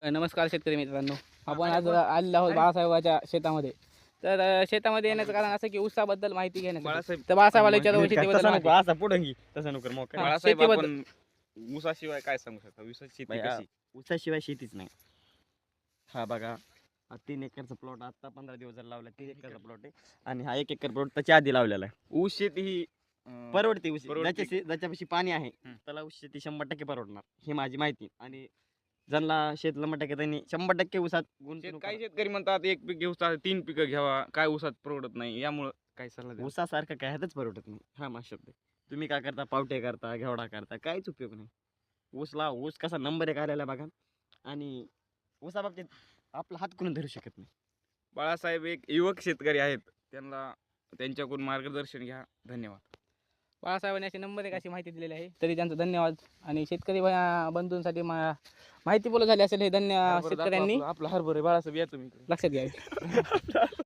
नमस्कार शेतकरी मित्रांनो, आपण आज आलेलो आहोत बाळासाहेबाच्या शेतामध्ये. तर शेतामध्ये येण्याचं कारण असं की ऊसाबद्दल माहिती घेण्यासाठी. तर बाळासाहेबाला विचारू शेतीबद्दल माहिती. असा पुढे घे तसं नको मग हा, बाळासाहेब शेतीबद्दल. आपण ऊसाशिवाय काय सांगू शकता? ऊसाची शेती बाया, कशी? ऊसाशिवाय शेतीच नाही. हा बघा, हा 3 एकरचा प्लॉट आता 15 दिवस झाला लावला. 3 एकरचा प्लॉट आहे आणि हा 1 एकर प्लॉट त्याच्या आधी लावलेला आहे. ऊस शेती ही परवडते ऊस परवडते. ज्याच्यापाशी पाणी आहे हम्म. त्याला ऊस शेती 100% परवडणार, ही माझी माहिती. आणि ज्यांना शेतला म्हणतात त्यांनी 100% ऊसात गुंतवणूक काही करा. शेतकरी म्हणतात एक पीक घेऊ 3 पिकं घ्यावा, काय ऊसात परवडत नाही. यामुळं काय सल्ला द्या? ऊसासारखं काय हातच परवडत नाही. हा माझा शब्द आहे. तुम्ही काय करता, पावटे करता, घेवडा करता, काहीच उपयोग नाही. ऊस कसा नंबर 1 आलेला बघा. आणि ऊसाबाबतीत आपला हात कोणी धरू शकत नाही. बाळासाहेब एक युवक शेतकरी आहेत, त्यांच्याकडून मार्गदर्शन घ्या. धन्यवाद. बाळासाहेबांनी अशी नंबर 1 अशी माहिती दिलेली आहे, तरी त्यांचा धन्यवाद. आणि शेतकरी बंधूंसाठी माहिती बोलत झाली असेल हे धन्यवाद शेतकऱ्यांनी आपला हरभरे बाळासाहेब या तुम्ही लक्षात घ्यावे.